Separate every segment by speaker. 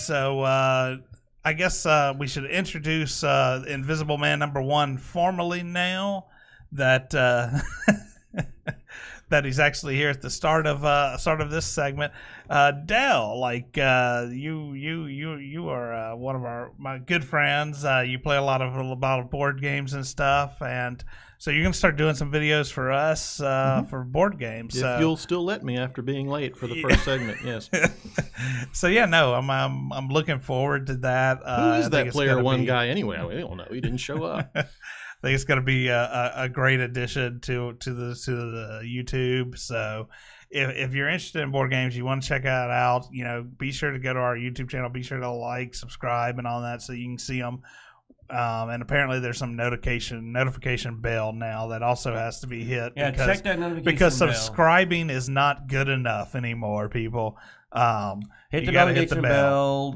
Speaker 1: So I guess we should introduce Invisible Man #1 formally now that that he's actually here at the start of this segment. Dell, like you are one of my good friends. You play a lot of board games and stuff, and so you're gonna start doing some videos for us for board games.
Speaker 2: If you'll still let me after being late for the first segment, yes.
Speaker 1: So yeah, no, I'm looking forward to that.
Speaker 2: Who is that player one guy anyway? We don't know. He didn't show up.
Speaker 1: I think it's going to be a great addition to the YouTube. So if you're interested in board games, you want to check that out, be sure to go to our YouTube channel. Be sure to like, subscribe, and all that so you can see them. And apparently there's some notification bell now that also has to be hit.
Speaker 3: Yeah, check that notification
Speaker 1: because
Speaker 3: bell.
Speaker 1: Subscribing is not good enough anymore, people.
Speaker 3: Hit the notification bell.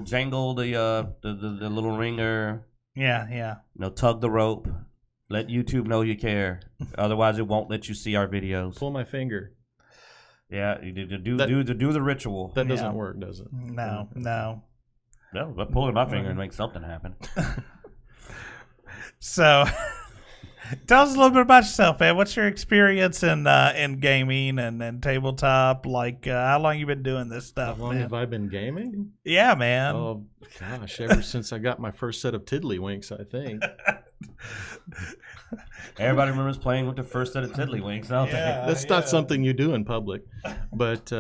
Speaker 3: Jangle the little ringer.
Speaker 1: Yeah.
Speaker 3: Tug the rope. Let YouTube know you care. Otherwise, it won't let you see our videos.
Speaker 2: Pull my finger.
Speaker 3: Yeah, you do the ritual.
Speaker 2: That doesn't work, does it?
Speaker 1: No.
Speaker 3: No, but pulling my finger and make something happen.
Speaker 1: So, tell us a little bit about yourself, man. What's your experience in gaming and tabletop? Like, how long you been doing this stuff?
Speaker 2: How long have I been gaming?
Speaker 1: Yeah, man.
Speaker 2: Oh gosh, ever since I got my first set of tiddlywinks, I think.
Speaker 3: Everybody remembers playing with the first set of tiddlywinks, don't they?
Speaker 2: That's not something you do in public, but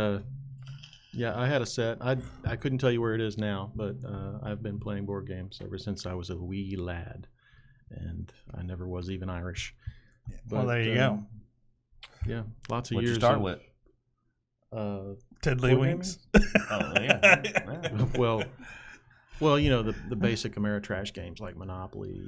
Speaker 2: yeah, I had a set. I couldn't tell you where it is now, but I've been playing board games ever since I was a wee lad. And I never was even Irish.
Speaker 1: But, well, there you go.
Speaker 2: Yeah, lots of
Speaker 3: What'd
Speaker 2: years.
Speaker 3: You start with?
Speaker 1: Tiddlywinks.
Speaker 3: Oh yeah.
Speaker 2: Well, the basic Ameritrash games like Monopoly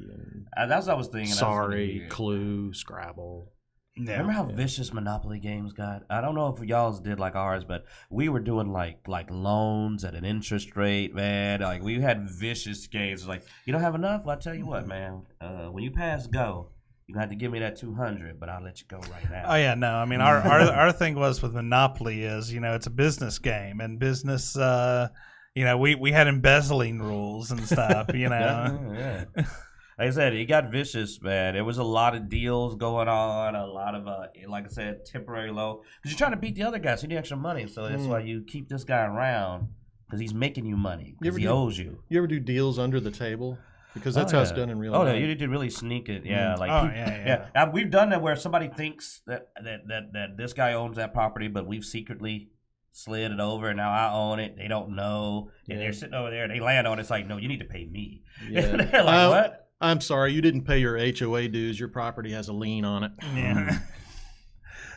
Speaker 2: and
Speaker 3: that's what I was thinking.
Speaker 2: Sorry, Clue, Scrabble.
Speaker 1: Yeah.
Speaker 3: Remember how vicious Monopoly games got? I don't know if y'all's did like ours, but we were doing like loans at an interest rate, man. Like we had vicious games. Like you don't have enough? Well, I tell you what, man. When you pass go, you have to give me that 200, but I'll let you go right now.
Speaker 1: Oh yeah, no. I mean, our thing was with Monopoly is it's a business game, and business. We had embezzling rules and stuff.
Speaker 3: Yeah. Like I said, it got vicious, man. There was a lot of deals going on, a lot of, like I said, temporary low. Because you're trying to beat the other guy, so you need extra money. So that's why you keep this guy around, because he's making you money, because he owes you.
Speaker 2: You ever do deals under the table? Because that's how it's done in real life.
Speaker 3: Oh, yeah, you need to really sneak it. Yeah,
Speaker 1: yeah.
Speaker 3: We've done that where somebody thinks that this guy owns that property, but we've secretly slid it over, and now I own it. They don't know, and they're sitting over there. They land on it. It's like, no, you need to pay me.
Speaker 2: Yeah.
Speaker 3: They're like, what?
Speaker 2: I'm sorry, you didn't pay your HOA dues. Your property has a lien on it.
Speaker 1: Yeah.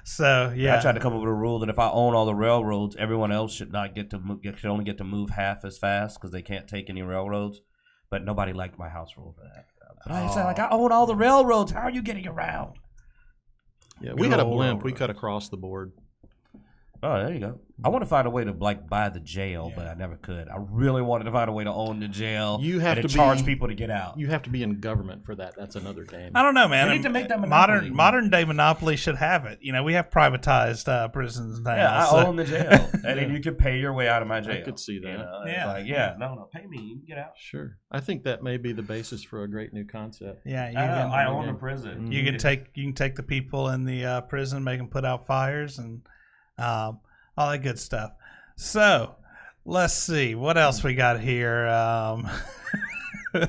Speaker 1: So yeah,
Speaker 3: I tried to come up with a rule that if I own all the railroads, everyone else should not get to should only get to move half as fast because they can't take any railroads. But nobody liked my house rule for that. But I said, I own all the railroads. How are you getting around?
Speaker 2: Yeah, we had a blimp. We cut across the board.
Speaker 3: Oh, there you go. I want to find a way to buy the jail, but I never could. I really wanted to find a way to own the jail.
Speaker 2: You have
Speaker 3: and
Speaker 2: to
Speaker 3: charge people to get out.
Speaker 2: You have to be in government for that. That's another game.
Speaker 1: I don't know, man.
Speaker 3: We need to make that Monopoly.
Speaker 1: Modern day Monopoly should have it. We have privatized prisons now.
Speaker 3: Yeah, I own the jail, and then you can pay your way out of my jail.
Speaker 2: I could see that.
Speaker 1: Yeah,
Speaker 3: no, pay me. You can get out.
Speaker 2: Sure. I think that may be the basis for a great new concept.
Speaker 1: Yeah,
Speaker 3: I own a prison.
Speaker 1: You can take the people in the prison, make them put out fires, and all that good stuff. So, let's see. What else we got here?
Speaker 3: Hey,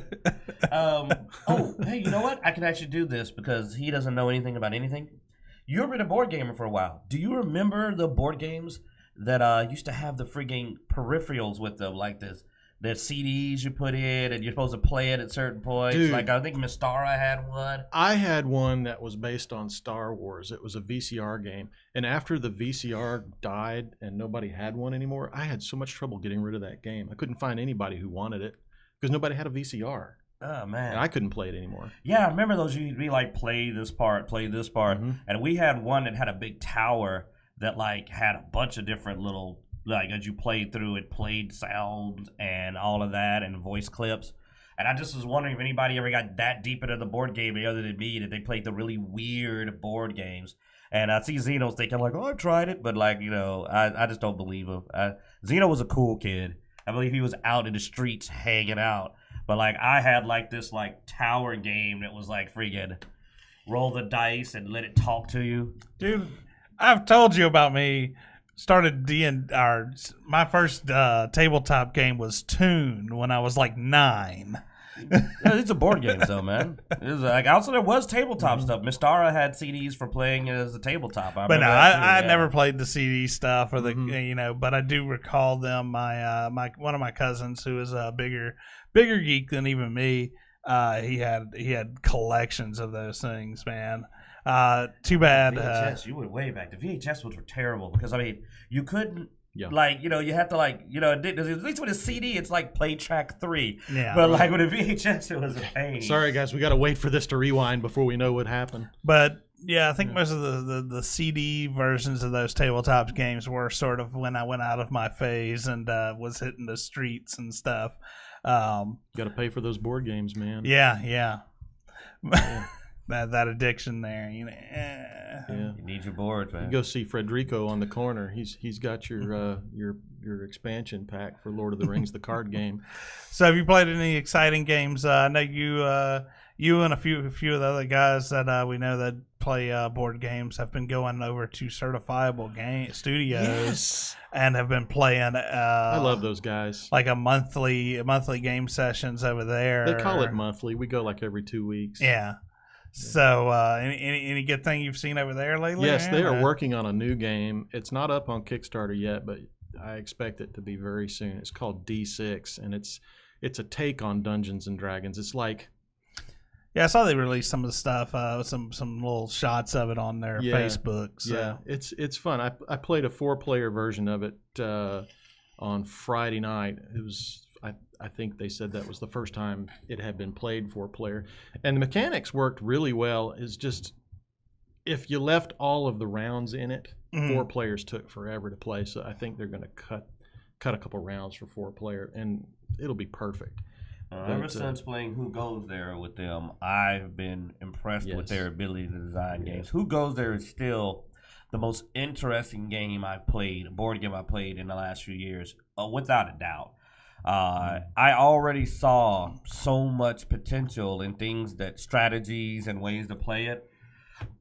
Speaker 3: you know what? I can actually do this because he doesn't know anything about anything. You've been a board gamer for a while. Do you remember the board games that used to have the frigging peripherals with them, like this? The CDs you put in, and you're supposed to play it at certain points.
Speaker 2: Dude,
Speaker 3: like I think Mystara had one.
Speaker 2: I had one that was based on Star Wars. It was a VCR game, and after the VCR died and nobody had one anymore, I had so much trouble getting rid of that game. I couldn't find anybody who wanted it because nobody had a VCR.
Speaker 3: Oh man,
Speaker 2: and I couldn't play it anymore.
Speaker 3: Yeah, I remember those. You'd be like, play this part, and we had one that had a big tower that like had a bunch of different little. Like as you played through, it played sound and all of that and voice clips. And I just was wondering if anybody ever got that deep into the board game other than me, that they played the really weird board games. And I see Zeno's thinking like, oh, I tried it. But like, I just don't believe him. Zeno was a cool kid. I believe he was out in the streets hanging out. But like I had like this like tower game that was like freaking roll the dice and let it talk to you.
Speaker 1: Dude, I've told you about me. Started my first tabletop game was Toon when I was like 9.
Speaker 3: It's a board game though, man. It's like also there was tabletop stuff. Mistara had CDs for playing it as a tabletop.
Speaker 1: But no, I never played the CD stuff or the but I do recall them. My one of my cousins who is a bigger geek than even me. He had collections of those things, man. Too bad.
Speaker 3: VHS, you went way back. The VHS ones were terrible because I mean you couldn't. Yeah. Like, you have to at least with a CD, it's like play track 3. Yeah. But like with a VHS, it was a pain.
Speaker 2: Sorry, guys, we got to wait for this to rewind before we know what happened.
Speaker 1: But yeah, I think most of the CD versions of those tabletop games were sort of when I went out of my phase and was hitting the streets and stuff.
Speaker 2: Got to pay for those board games, man.
Speaker 1: Yeah. that addiction there,
Speaker 3: Yeah. You need your board, man.
Speaker 2: You go see Frederico on the corner. He's got your expansion pack for Lord of the Rings, the card game.
Speaker 1: So have you played any exciting games? I know you and a few of the other guys that we know that play board games have been going over to Certifiable Game Studios and have been playing.
Speaker 2: I love those guys.
Speaker 1: Like a monthly game sessions over there.
Speaker 2: They call it monthly. We go like every 2 weeks.
Speaker 1: Yeah. So, any good thing you've seen over there lately?
Speaker 2: Yes, they are working on a new game. It's not up on Kickstarter yet, but I expect it to be very soon. It's called D6, and it's a take on Dungeons and Dragons. It's like,
Speaker 1: I saw they released some of the stuff, some little shots of it on their Facebook. So.
Speaker 2: Yeah, it's fun. I played a 4-player version of it on Friday night. It was. I think they said that was the first time it had been played 4-player. And the mechanics worked really well. It's just if you left all of the rounds in it, 4 players took forever to play. So I think they're going to cut a couple rounds for 4-player, and it'll be perfect.
Speaker 3: Ever since playing Who Goes There with them, I've been impressed with their ability to design games. Who Goes There is still the most interesting board game I played in the last few years, without a doubt. I already saw so much potential in strategies and ways to play it,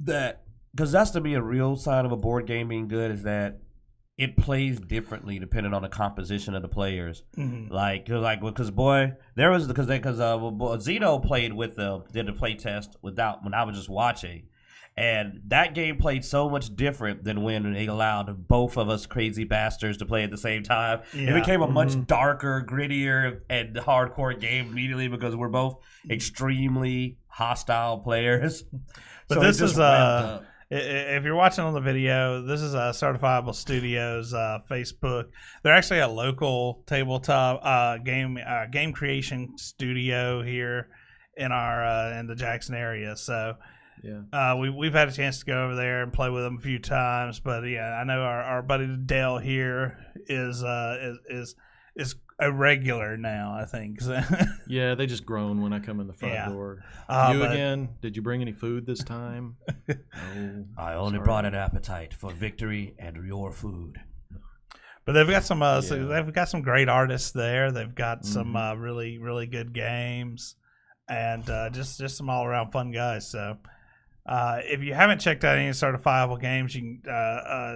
Speaker 3: because that's to me a real sign of a board game being good is that it plays differently depending on the composition of the players. Because Zeno played with did a play test when I was just watching. And that game played so much different than when they allowed both of us crazy bastards to play at the same time. Yeah. It became a much darker, grittier, and hardcore game immediately because we're both extremely hostile players.
Speaker 1: But so this is if you're watching on the video, this is Certifiable Studios Facebook. They're actually a local tabletop game creation studio here in the Jackson area. So. Yeah, we've had a chance to go over there and play with them a few times, but yeah, I know our buddy Dale here is a regular now. I think.
Speaker 2: Yeah, they just groan when I come in the front door. Again? Did you bring any food this time?
Speaker 3: No, I only brought an appetite for victory and your food.
Speaker 1: But they've got some so they've got some great artists there. They've got some really really good games, and just some all around fun guys. So. If you haven't checked out any Certifiable games, you can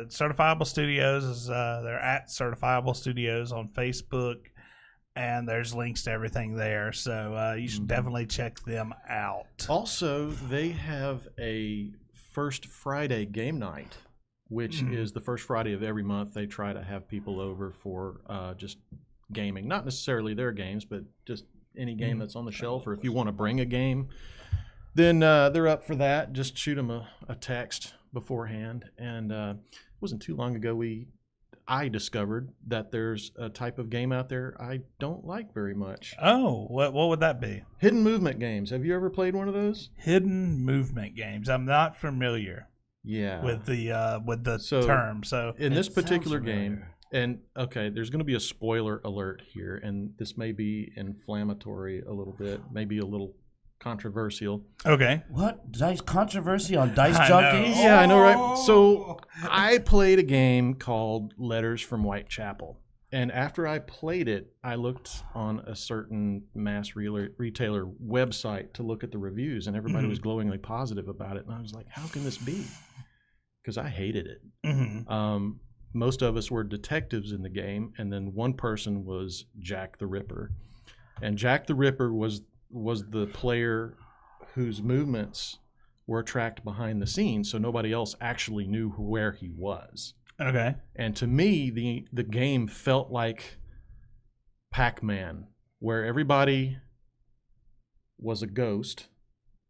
Speaker 1: Certifiable Studios is they're at Certifiable Studios on Facebook, and there's links to everything there. So you should definitely check them out.
Speaker 2: Also, they have a First Friday game night, which is the first Friday of every month. They try to have people over for just gaming, not necessarily their games, but just any game that's on the shelf, or if you want to bring a game. Then they're up for that. Just shoot them a text beforehand. And it wasn't too long ago I discovered that there's a type of game out there I don't like very much.
Speaker 1: Oh, what would that be?
Speaker 2: Hidden movement games. Have you ever played one of those?
Speaker 1: Hidden movement games. I'm not familiar.
Speaker 2: Yeah.
Speaker 1: With the term. So
Speaker 2: in this particular game, and okay, there's going to be a spoiler alert here, and this may be inflammatory a little bit, maybe a little controversial.
Speaker 1: Okay.
Speaker 3: What? Controversy on Dicejunkies?
Speaker 2: Yeah, I know, right? So I played a game called Letters from Whitechapel. And after I played it, I looked on a certain mass retailer website to look at the reviews, and everybody was glowingly positive about it. And I was like, how can this be? Because I hated it. Most of us were detectives in the game, and then one person was Jack the Ripper. And Jack the Ripper was the player whose movements were tracked behind the scenes, so nobody else actually knew where he was.
Speaker 1: Okay.
Speaker 2: And to me, the game felt like Pac-Man, where everybody was a ghost,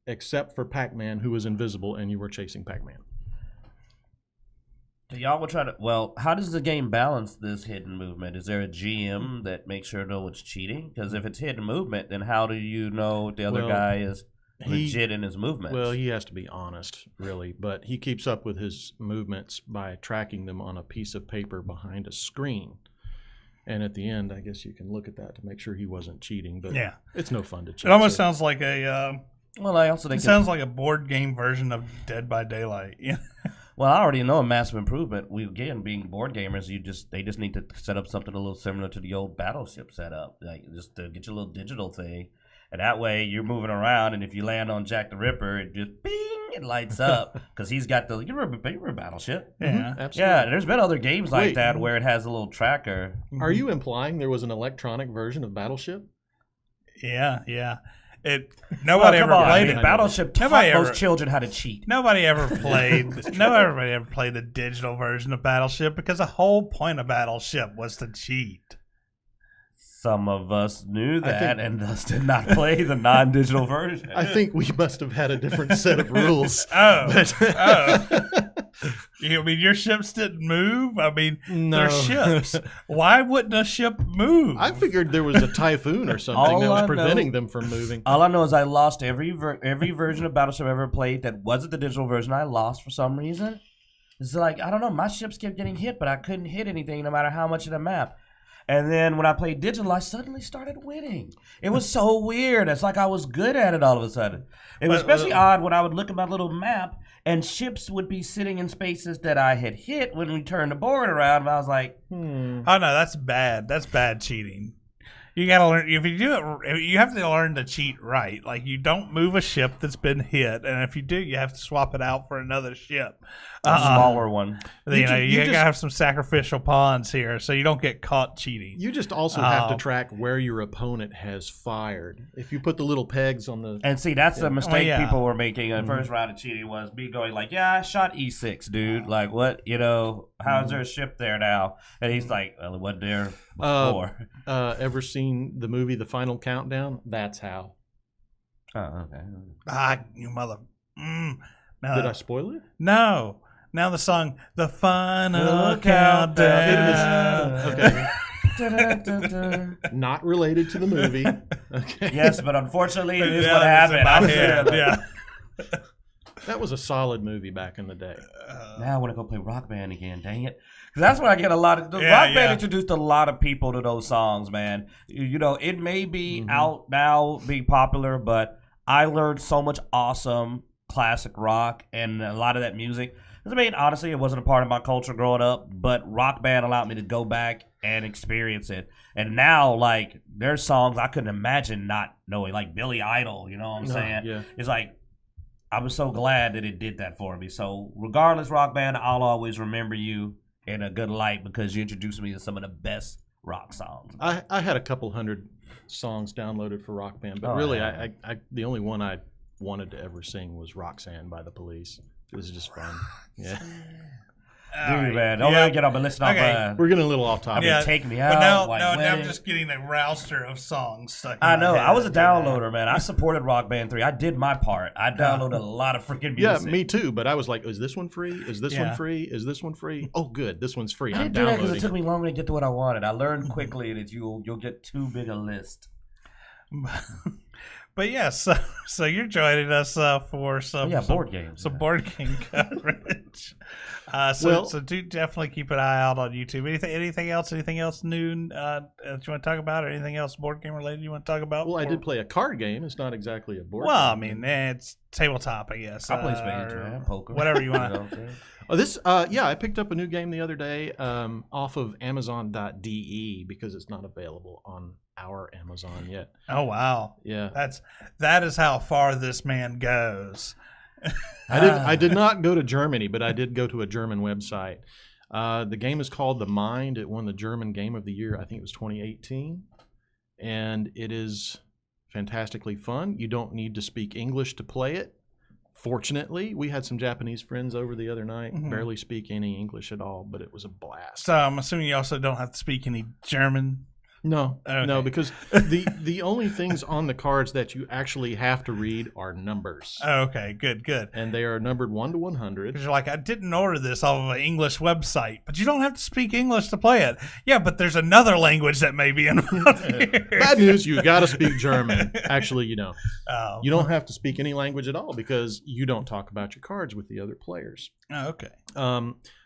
Speaker 2: except for Pac-Man, who was invisible, and you were chasing Pac-Man.
Speaker 3: Y'all will try to. Well, how does the game balance this hidden movement? Is there a GM that makes sure no one's cheating? Because if it's hidden movement, then how do you know the other guy is legit in his movements?
Speaker 2: Well, he has to be honest, really. But he keeps up with his movements by tracking them on a piece of paper behind a screen. And at the end, I guess you can look at that to make sure he wasn't cheating. But
Speaker 1: yeah,
Speaker 2: it's no fun to cheat.
Speaker 1: It almost sounds like a.
Speaker 3: Well, I also think
Speaker 1: it sounds like a board game version of Dead by Daylight. Yeah.
Speaker 3: Well, I already know a massive improvement. We again, being board gamers, they just need to set up something a little similar to the old Battleship setup, like just to get your little digital thing, and that way you're moving around, and if you land on Jack the Ripper, it just bing, it lights up because he's got the. You remember Battleship?
Speaker 1: Yeah,
Speaker 2: absolutely.
Speaker 3: Yeah, there's been other games like that where it has a little tracker.
Speaker 2: Are you implying there was an electronic version of Battleship?
Speaker 1: Yeah. Nobody ever played it.
Speaker 3: Battleship taught most children how to cheat.
Speaker 1: Nobody ever played the digital version of Battleship because the whole point of Battleship was to cheat.
Speaker 3: Some of us knew that and thus did not play the non-digital version.
Speaker 2: I think we must have had a different set of rules.
Speaker 1: You mean your ships didn't move? I mean,
Speaker 2: no.
Speaker 1: They're ships. Why wouldn't a ship move?
Speaker 2: I figured there was a typhoon or something that was preventing them from moving.
Speaker 3: All I know is I lost every version of Battleship I ever played that wasn't the digital version. I lost for some reason. It's like, I don't know, my ships kept getting hit, but I couldn't hit anything no matter how much of the map. And then when I played digital, I suddenly started winning. It was so weird. It's like I was good at it all of a sudden. It was especially odd when I would look at my little map and ships would be sitting in spaces that I had hit when we turned the board around. And I was like,
Speaker 1: Oh, no, that's bad. That's bad cheating. You gotta learn. If you do it, you have to learn to cheat right. Like you don't move a ship that's been hit, and if you do, you have to swap it out for another ship,
Speaker 3: a smaller one.
Speaker 1: You gotta have some sacrificial pawns here, so you don't get caught cheating.
Speaker 2: You just also have to track where your opponent has fired. If you put the little pegs on the
Speaker 3: and see, that's the mistake people were making. The first round of cheating was me going like, "Yeah, I shot E6, dude. Like, what? How's there a ship there now?" And he's like, "Well, it wasn't there before."
Speaker 2: Ever seen the movie The Final Countdown? That's how.
Speaker 3: Oh, okay.
Speaker 1: You mother.
Speaker 2: Did I spoil it?
Speaker 1: No. Now the song, The Final Countdown.
Speaker 2: Okay. Not related to the movie. Okay.
Speaker 3: Yes, but unfortunately, it is what happened. I was there.
Speaker 1: Yeah.
Speaker 2: That was a solid movie back in the day.
Speaker 3: Now I want to go play Rock Band again. Dang it. That's what I get a lot of. Rock Band introduced a lot of people to those songs, man. It may be out now, be popular, but I learned so much awesome classic rock and a lot of that music. I mean, honestly, it wasn't a part of my culture growing up, but Rock Band allowed me to go back and experience it. And now, like, there's songs I couldn't imagine not knowing, like Billy Idol, you know what I'm saying?
Speaker 2: Yeah.
Speaker 3: It's like, I was so glad that it did that for me. So regardless, Rock Band, I'll always remember you in a good light because you introduced me to some of the best rock songs.
Speaker 2: I had a couple hundred songs downloaded for Rock Band, but I the only one I wanted to ever sing was Roxanne by the Police. It was just fun. Yeah.
Speaker 3: Dude, man, don't let me get up and listen off.
Speaker 2: We're getting a little off topic.
Speaker 3: Yeah, Take Me Out.
Speaker 1: But now I'm just getting a roster of songs stuck in
Speaker 3: I know.
Speaker 1: my head.
Speaker 3: I was a downloader, man. I supported Rock Band 3. I did my part. I downloaded a lot of freaking music.
Speaker 2: Yeah, me too. But I was like, is this one free? Is this one free? Is this one free? Oh, good. This one's free.
Speaker 3: I didn't do that because it took me longer to get to what I wanted. I learned quickly that you'll get too big a list.
Speaker 1: But yeah, so you're joining us for some
Speaker 3: board games.
Speaker 1: some board game coverage. So do definitely keep an eye out on YouTube. Anything else new that you want to talk about, or anything else board game related you want to talk about?
Speaker 2: Well, I did play a card game. It's not exactly a board game.
Speaker 1: Well, I mean, it's tabletop, I guess.
Speaker 3: I play spades, poker,
Speaker 1: whatever you want.
Speaker 2: I picked up a new game the other day off of Amazon.de because it's not available on our Amazon yet.
Speaker 1: Oh wow!
Speaker 2: Yeah,
Speaker 1: that is how far this man goes.
Speaker 2: I did not go to Germany, but I did go to a German website. The game is called The Mind. It won the German Game of the Year. I think it was 2018, and it is fantastically fun. You don't need to speak English to play it. Fortunately, we had some Japanese friends over the other night. Barely speak any English at all, but it was a blast.
Speaker 1: So I'm assuming you also don't have to speak any German.
Speaker 2: No,
Speaker 1: okay.
Speaker 2: No, because the only things on the cards that you actually have to read are numbers.
Speaker 1: Oh, okay, good.
Speaker 2: And they are numbered 1 to 100.
Speaker 1: Because you're like, I didn't order this off of an English website, but you don't have to speak English to play it. Yeah, but there's another language that may be involved here.
Speaker 2: Bad news, you got to speak German. Actually, you don't.
Speaker 1: Oh.
Speaker 2: You don't have to speak any language at all because you don't talk about your cards with the other players.
Speaker 1: Oh, okay.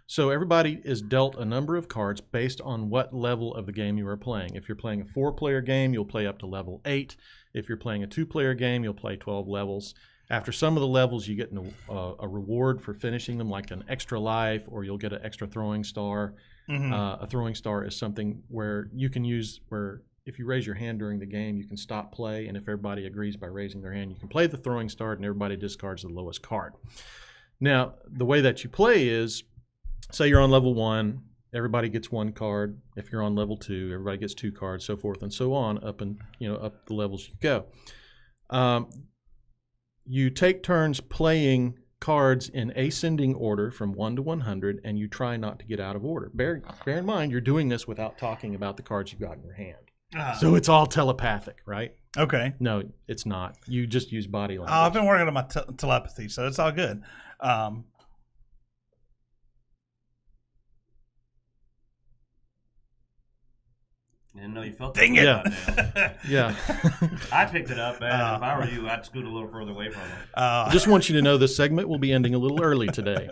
Speaker 2: So everybody is dealt a number of cards based on what level of the game you are playing. If you're playing a 4-player game, you'll play up to level 8. If you're playing a 2-player game, you'll play 12 levels. After some of the levels, you get a reward for finishing them, like an extra life, or you'll get an extra throwing star. A throwing star is something where you can use where if you raise your hand during the game, you can stop play, and if everybody agrees by raising their hand, you can play the throwing star, and everybody discards the lowest card. Now, the way that you play is, say you're on level 1, everybody gets 1 card. If you're on level 2, everybody gets 2 cards, so forth and so on, up the levels you go. You take turns playing cards in ascending order from 1 to 100, and you try not to get out of order. Bear in mind, you're doing this without talking about the cards you've got in your hand. So it's all telepathic, right?
Speaker 1: Okay.
Speaker 2: No, it's not. You just use body language.
Speaker 1: I've been working on my telepathy, so it's all good.
Speaker 3: I didn't know you felt
Speaker 1: Dang
Speaker 3: that.
Speaker 1: it.
Speaker 2: Yeah.
Speaker 3: I picked it up, man. If I were you, I'd scoot a little further away from it.
Speaker 2: Just want you to know this segment will be ending a little early today.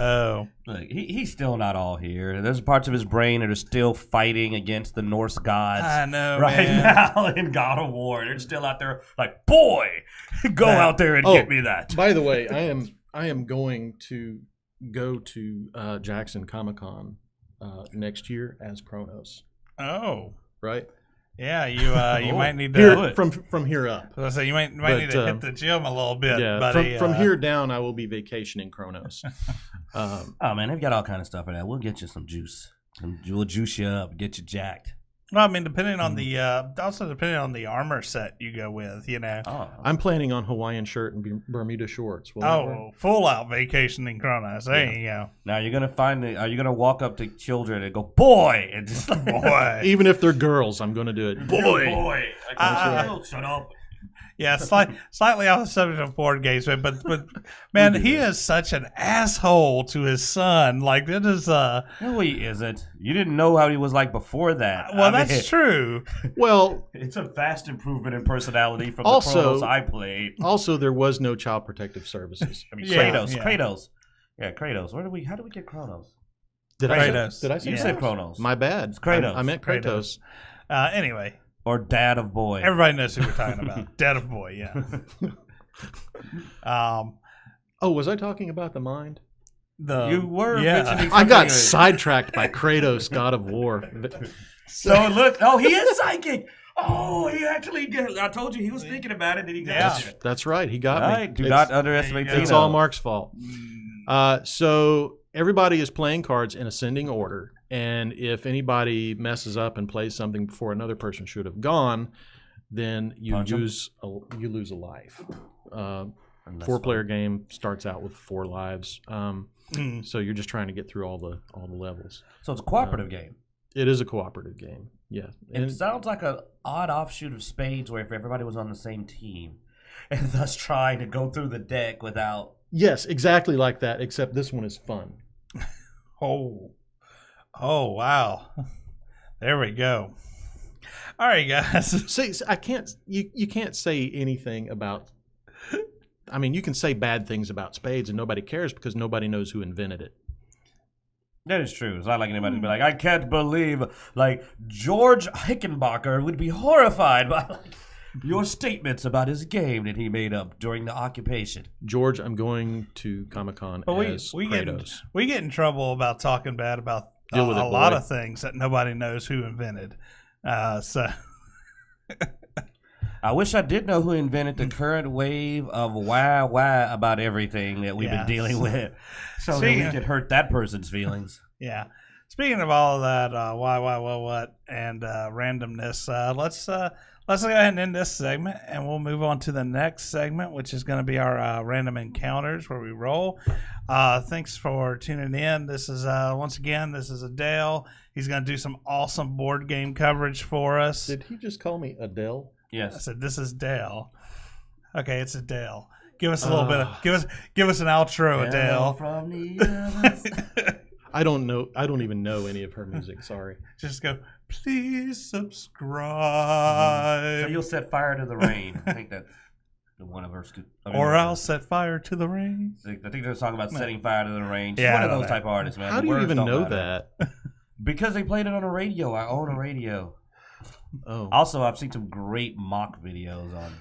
Speaker 1: Oh.
Speaker 3: Look, he's still not all here. There's parts of his brain that are still fighting against the Norse gods.
Speaker 1: I know,
Speaker 3: right
Speaker 1: man.
Speaker 3: now in God of War. They're still out there like, boy, go out there and get me that.
Speaker 2: By the way, I am going to go to Jackson Comic-Con next year as Kronos.
Speaker 1: Oh.
Speaker 2: Right?
Speaker 1: Yeah, you might need to
Speaker 2: Here, from here up.
Speaker 1: So you might need to hit the gym a little bit,
Speaker 2: yeah,
Speaker 1: buddy.
Speaker 2: From here down, I will be vacationing Kronos.
Speaker 3: Oh man, they've got all kind of stuff for that. We'll get you some juice. We'll juice you up, get you jacked.
Speaker 1: Well, I mean, depending on the armor set you go with, you know.
Speaker 3: Oh.
Speaker 2: I'm planning on Hawaiian shirt and Bermuda shorts.
Speaker 1: Full out vacation in Kronos. There you go.
Speaker 3: Now are you gonna walk up to children and go, boy, and just like,
Speaker 1: Boy.
Speaker 2: Even if they're girls, I'm going to do it.
Speaker 3: boy. Like, shut up.
Speaker 1: Yeah, slightly off the subject of board games, but man, he is such an asshole to his son. Like it is.
Speaker 3: No, he isn't. You didn't know how he was like before that.
Speaker 1: Well, that's true.
Speaker 2: Well,
Speaker 3: it's a vast improvement in personality from the Kronos I played.
Speaker 2: Also, there was no Child Protective Services.
Speaker 3: I mean, Kratos. Yeah, Kratos. How do we get Kronos?
Speaker 2: Did I say
Speaker 3: You said Kronos.
Speaker 2: My bad.
Speaker 3: It's Kratos.
Speaker 2: I meant Kratos.
Speaker 1: Anyway.
Speaker 3: Or Dad of Boy.
Speaker 1: Everybody knows who we're talking about. Dad of Boy, yeah.
Speaker 2: Was I talking about the mind?
Speaker 3: You were mentioning
Speaker 2: I got sidetracked by Kratos, God of War.
Speaker 3: So look, he is psychic. Oh, he actually did. I told you he was thinking about it and he got it.
Speaker 2: That's right. He got me.
Speaker 3: Do not underestimate Tino.
Speaker 2: It's all Mark's fault. So everybody is playing cards in ascending order. And if anybody messes up and plays something before another person should have gone, then you lose a life. 4-player game starts out with 4 lives. So you're just trying to get through all the levels.
Speaker 3: So it's a cooperative game.
Speaker 2: It is a cooperative game. Yeah. And
Speaker 3: it sounds like an odd offshoot of Spades, where if everybody was on the same team, and thus trying to go through the deck without.
Speaker 2: Yes, exactly like that. Except this one is fun.
Speaker 1: Oh, wow. There we go. All right, guys.
Speaker 2: See, I can't. You can't say anything about. I mean, you can say bad things about spades, and nobody cares because nobody knows who invented it.
Speaker 3: That is true. It's not like anybody to be like, I can't believe, like, George Hickenbacker would be horrified by like, your statements about his game that he made up during the occupation.
Speaker 2: George, I'm going to Comic-Con as Kratos.
Speaker 1: We get in trouble about talking bad about a
Speaker 2: Deal with it,
Speaker 1: lot
Speaker 2: boy.
Speaker 1: of things that nobody knows who invented. So
Speaker 3: I wish I did know who invented the current wave of why about everything that we've been dealing with, so that we could hurt that person's feelings.
Speaker 1: Yeah. Speaking of all of that, why, what, and randomness, let's go ahead and end this segment, and we'll move on to the next segment, which is going to be our random encounters where we roll. Thanks for tuning in. This is once again, this is Adele. He's going to do some awesome board game coverage for us.
Speaker 2: Did he just call me Adele?
Speaker 1: I said this is Dale. Okay, it's Adele. Give us a little bit of give us an outro, Adele.
Speaker 3: From the
Speaker 2: I don't know. I don't even know any of her music. Sorry.
Speaker 1: Just go. Please subscribe.
Speaker 3: So you'll set fire to the rain. I think that's one of her.
Speaker 1: Or I'll set fire to the rain.
Speaker 3: I think they're talking about setting fire to the rain. She's
Speaker 1: Yeah,
Speaker 3: one of
Speaker 1: I know
Speaker 3: those type of artists, man.
Speaker 2: How do you even know that?
Speaker 3: Because they played it on the radio. I own a radio.
Speaker 2: Oh.
Speaker 3: Also, I've seen some great mock videos on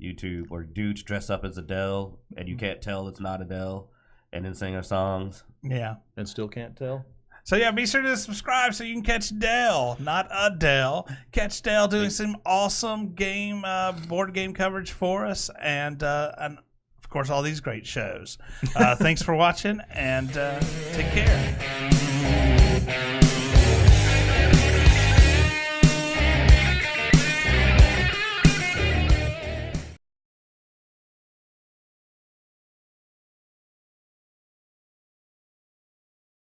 Speaker 3: YouTube where dudes dress up as Adele and you can't tell it's not Adele and then sing her songs.
Speaker 1: Yeah.
Speaker 2: And still can't tell?
Speaker 1: So yeah, be sure to subscribe so you can catch Dale, not Adele. Catch Dale doing some awesome board game coverage for us, and of course all these great shows. Thanks for watching, and take care.